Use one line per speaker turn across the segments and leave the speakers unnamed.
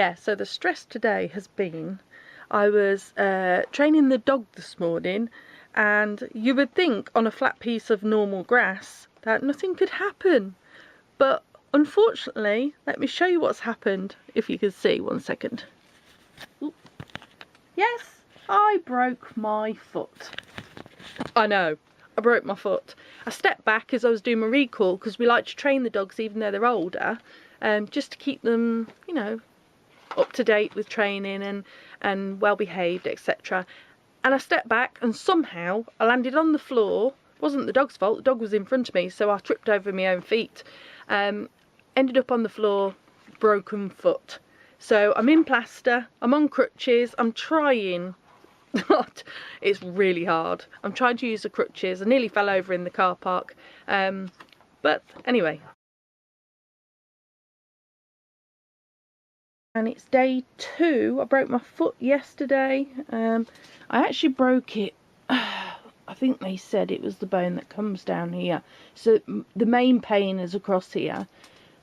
Yeah, so the stress today has been, I was training the dog this morning, and you would think on a flat piece of normal grass that nothing could happen, but unfortunately, let me show you what's happened, if you can see. 1 second. Ooh. Yes, I broke my foot. I know, I broke my foot. I stepped back as I was doing my recall, because we like to train the dogs even though they're older, just to keep them, you know, up to date with training and well behaved, etc. And I stepped back and somehow I landed on the floor. It wasn't the dog's fault, the dog was in front of me, so I tripped over my own feet. Ended up on the floor, broken foot. So I'm in plaster, I'm on crutches, I'm trying. It's really hard. I'm trying to use the crutches. I nearly fell over in the car park. But anyway. And it's day 2. I broke my foot yesterday. I actually broke it, I think they said it was the bone that comes down here. So the main pain is across here.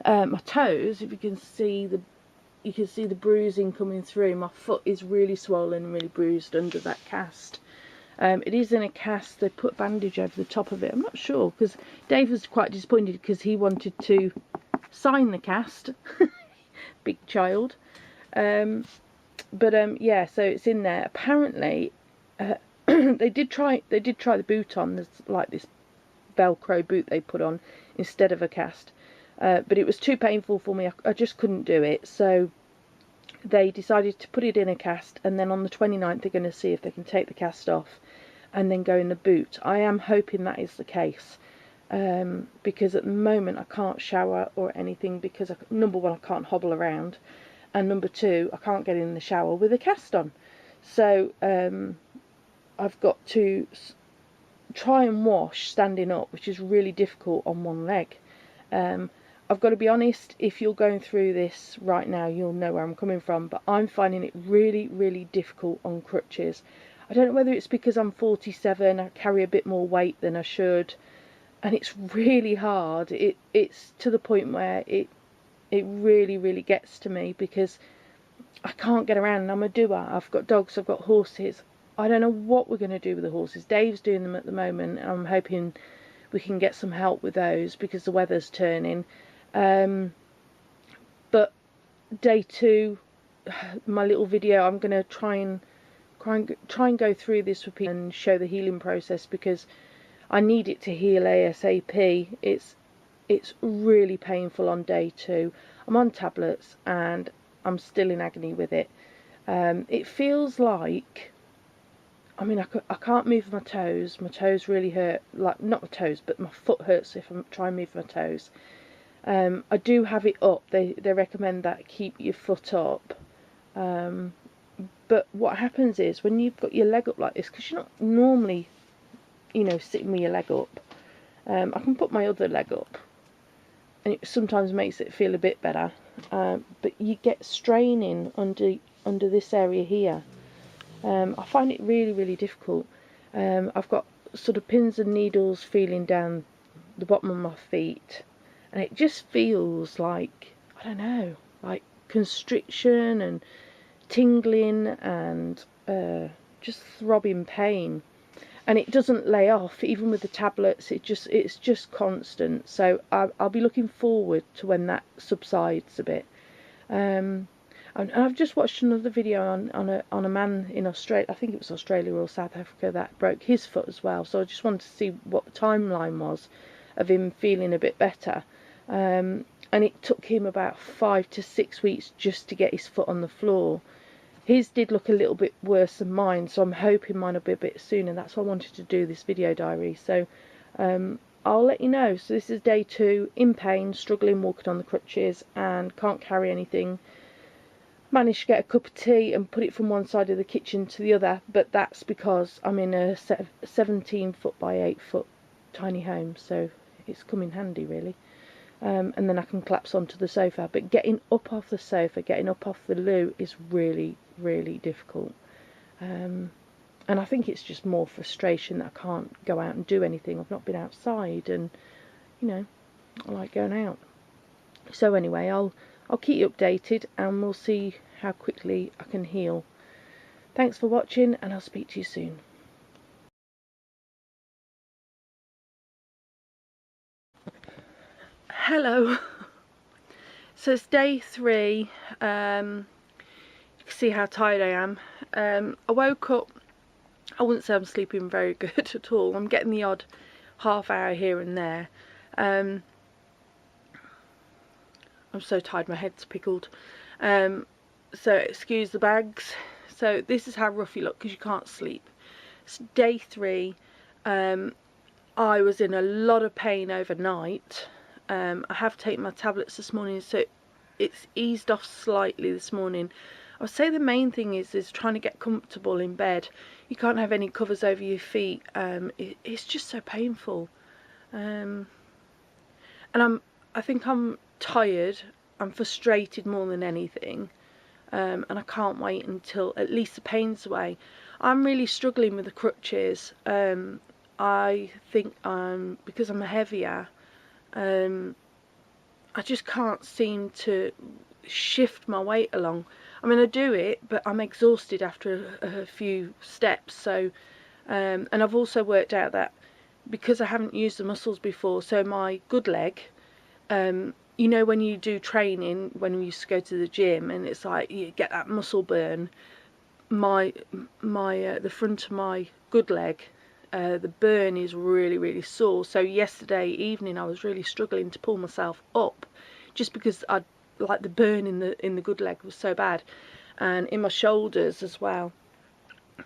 My toes, if you can see the bruising coming through. My foot is really swollen and really bruised under that cast. It is in a cast. They put a bandage over the top of it. I'm not sure, because Dave was quite disappointed because he wanted to sign the cast. Big child. Yeah, so it's in there. Apparently they did try the boot on. There's like this velcro boot they put on instead of a cast, but it was too painful for me. I just couldn't do it, so they decided to put it in a cast, and then on the 29th they're going to see if they can take the cast off and then go in the boot. I am hoping that is the case, because at the moment I can't shower or anything, because number one, I can't hobble around, and number two, I can't get in the shower with a cast on. So I've got to try and wash standing up, which is really difficult on one leg. I've got to be honest, if you're going through this right now, you'll know where I'm coming from, but I'm finding it really, really difficult on crutches. I don't know whether it's because I'm 47, I carry a bit more weight than I should, and it's really hard. It's to the point where it really, really gets to me, because I can't get around, and I'm a doer. I've got dogs, I've got horses. I don't know what we're going to do with the horses. Dave's doing them at the moment, and I'm hoping we can get some help with those because the weather's turning. But day 2, my little video, I'm going to try and go through this with people and show the healing process, because I need it to heal ASAP. It's really painful on day 2. I'm on tablets and I'm still in agony with it. It feels like, I mean, I can't move my toes. My toes really hurt. Like, not my toes, but my foot hurts if I try and move my toes. I do have it up. They recommend that keep your foot up. But what happens is, when you've got your leg up like this, because you're not normally, you know, sitting with your leg up, I can put my other leg up, and it sometimes makes it feel a bit better. But you get straining under this area here. I find it really, really difficult. I've got sort of pins and needles feeling down the bottom of my feet, and it just feels like, I don't know, like constriction and tingling and just throbbing pain, and it doesn't lay off even with the tablets. It's just constant. So I'll be looking forward to when that subsides a bit. And I've just watched another video on a man in Australia, I think it was Australia or South Africa, that broke his foot as well. So I just wanted to see what the timeline was of him feeling a bit better. And it took him about 5 to 6 weeks just to get his foot on the floor. His did look a little bit worse than mine, so I'm hoping mine will be a bit sooner. That's why I wanted to do this video diary. So I'll let you know. So this is day 2, in pain, struggling, walking on the crutches, and can't carry anything. Managed to get a cup of tea and put it from one side of the kitchen to the other, but that's because I'm in a 17 foot by 8 foot tiny home, so it's come in handy really. And then I can collapse onto the sofa. But getting up off the sofa, getting up off the loo is really, really difficult. And I think it's just more frustration that I can't go out and do anything. I've not been outside, and you know, I like going out. So anyway, I'll keep you updated, and we'll see how quickly I can heal. Thanks for watching, and I'll speak to you soon. Hello. So it's day 3. You can see how tired I am. I woke up, I wouldn't say I'm sleeping very good at all. I'm getting the odd half hour here and there. I'm so tired, my head's pickled. So excuse the bags. So this is how rough you look because you can't sleep. It's day 3. I was in a lot of pain overnight. I have taken my tablets this morning, so it's eased off slightly this morning. I would say the main thing is trying to get comfortable in bed. You can't have any covers over your feet. It's just so painful. And I think I'm tired. I'm frustrated more than anything. And I can't wait until at least the pain's away. I'm really struggling with the crutches. I think because I'm heavier, I just can't seem to shift my weight along. I mean, I do it, but I'm exhausted after a few steps. So, and I've also worked out that because I haven't used the muscles before, so my good leg, you know, when you do training, when we used to go to the gym, and it's like you get that muscle burn. The front of my good leg, the burn is really sore. So yesterday evening I was really struggling to pull myself up, just because the burn in the good leg was so bad, and in my shoulders as well.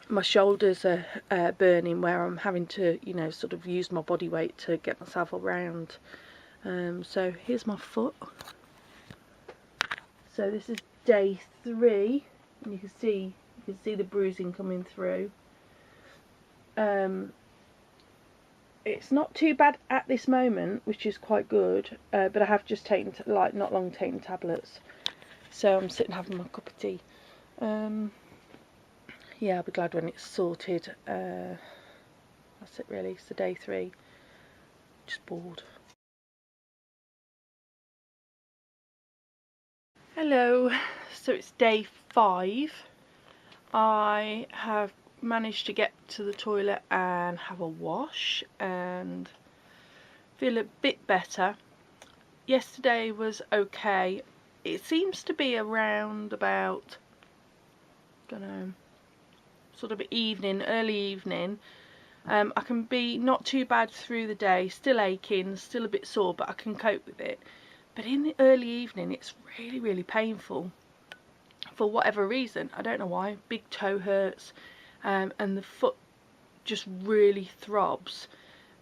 My shoulders are burning, where I'm having to, you know, sort of use my body weight to get myself around. So here's my foot. So this is day 3, and you can see the bruising coming through. It's not too bad at this moment, which is quite good, but I have just taken, not long taken tablets, so I'm sitting having my cup of tea. Yeah, I'll be glad when it's sorted. That's it really. So day 3, just bored. Hello, so it's day 5. I have managed to get to the toilet and have a wash and feel a bit better. Yesterday was okay. It seems to be around about, don't know, sort of early evening. I can be not too bad through the day, still aching, still a bit sore, but I can cope with it. But in the early evening it's really painful for whatever reason. I don't know why. Big toe hurts, and the foot just really throbs.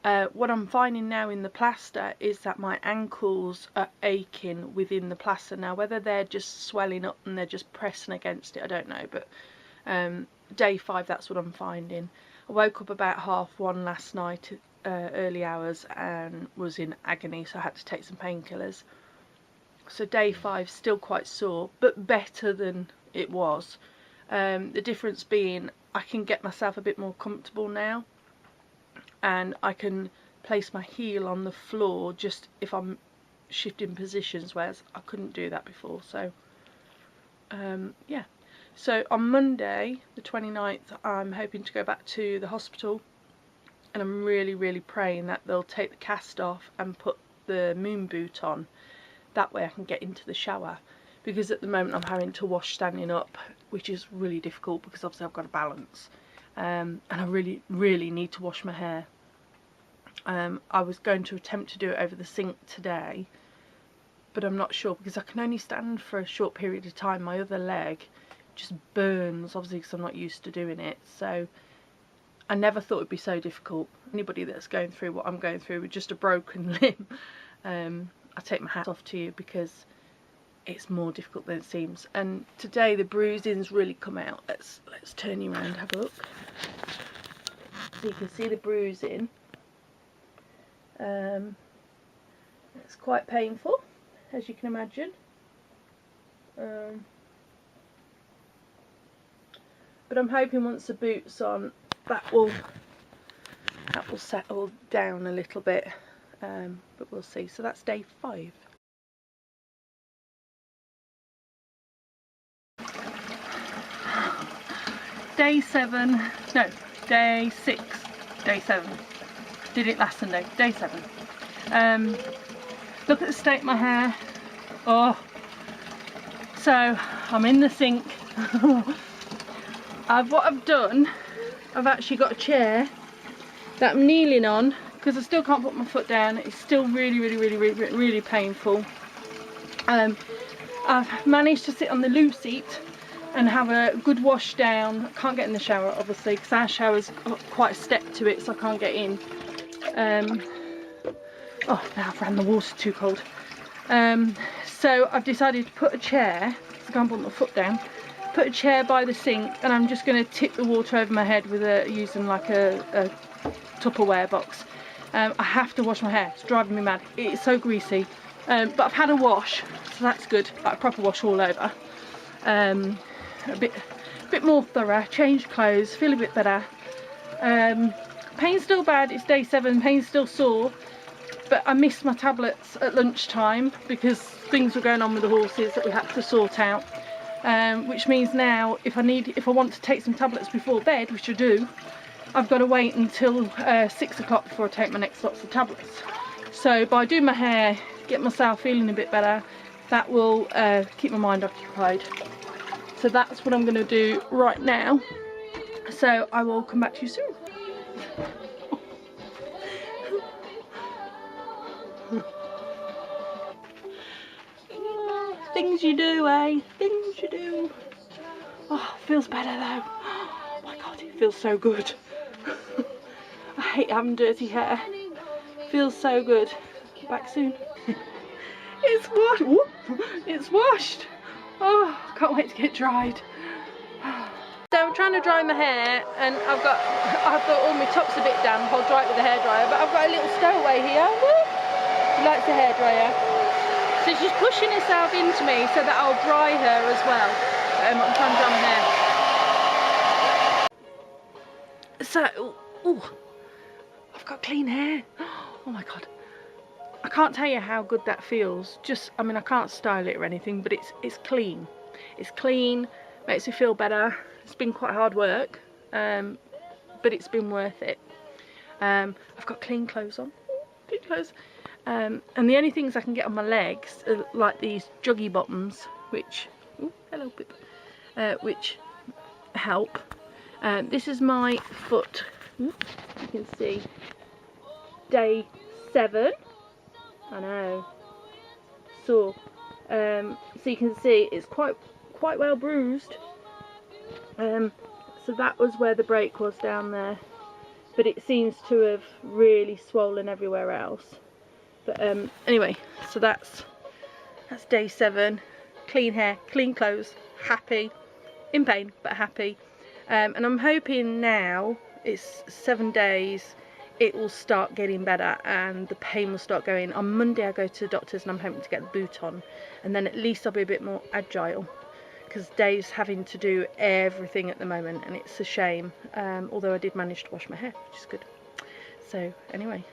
What I'm finding now in the plaster is that my ankles are aching within the plaster. Now whether they're just swelling up and they're just pressing against it, I don't know, but day 5, that's what I'm finding. I woke up about 1:30 last night, early hours, and was in agony, so I had to take some painkillers. So day 5 still quite sore, but better than it was. The difference being I can get myself a bit more comfortable now, and I can place my heel on the floor just if I'm shifting positions, whereas I couldn't do that before. So yeah, so on Monday the 29th I'm hoping to go back to the hospital, and I'm really praying that they'll take the cast off and put the moon boot on. That way I can get into the shower, because at the moment I'm having to wash standing up, which is really difficult because obviously I've got to balance, and I really need to wash my hair. I was going to attempt to do it over the sink today, but I'm not sure because I can only stand for a short period of time. My other leg just burns, obviously because I'm not used to doing it. So I never thought it'd be so difficult. Anybody that's going through what I'm going through with just a broken limb, I take my hat off to you, because it's more difficult than it seems. And today the bruising's really come out. Let's turn you around, have a look. So you can see the bruising. It's quite painful, as you can imagine. But I'm hoping once the boot's on, that will settle down a little bit. But we'll see. So that's day 5. day 7, no, day 6, day 7. Did it last Sunday, day 7. Look at the state of my hair. Oh, so I'm in the sink. What I've done, I've actually got a chair that I'm kneeling on because I still can't put my foot down. It's still really painful. I've managed to sit on the loo seat and have a good wash down. I can't get in the shower obviously because our shower's got quite a step to it, so I can't get in. Oh, now I've ran the water too cold. So I've decided to put a chair, so I can't put my foot down, put a chair by the sink, and I'm just going to tip the water over my head with using like a Tupperware box. I have to wash my hair, it's driving me mad, it's so greasy. But I've had a wash, so that's good, like a proper wash all over. A bit more thorough, changed clothes, feel a bit better. Pain's still bad, it's day 7, pain's still sore, but I missed my tablets at lunchtime because things were going on with the horses that we had to sort out. Which means now if I want to take some tablets before bed, which I do, I've got to wait until 6 o'clock before I take my next lots of tablets. So by doing my hair, get myself feeling a bit better, that will keep my mind occupied. So that's what I'm going to do right now. So I will come back to you soon. Things you do, eh? Things you do. Oh, feels better though. Oh my god, it feels so good. I hate having dirty hair. Feels so good. Back soon. It's washed. It's washed. Oh, can't wait to get dried. So I'm trying to dry my hair, and I've got all my top's a bit damp. I'll dry it with a hairdryer, but I've got a little stowaway here. She likes a hairdryer. So she's pushing herself into me so that I'll dry her as well. I'm trying to dry my hair. So, ooh, I've got clean hair. Oh my god. I can't tell you how good that feels. I mean, I can't style it or anything, but it's clean. It's clean, makes me feel better. It's been quite hard work, but it's been worth it. I've got clean clothes on. Clean clothes. And the only things I can get on my legs are like these juggy bottoms, which, ooh, hello Pip, which help. This is my foot. You can see day 7. I know. So you can see it's quite well bruised. So that was where the break was down there, but it seems to have really swollen everywhere else. But anyway, so that's day 7. Clean hair, clean clothes, happy, in pain but happy. And I'm hoping now it's 7 days, it will start getting better and the pain will start going. On Monday I go to the doctor's and I'm hoping to get the boot on, and then at least I'll be a bit more agile, because Dave's having to do everything at the moment and it's a shame. Although I did manage to wash my hair, which is good. So anyway,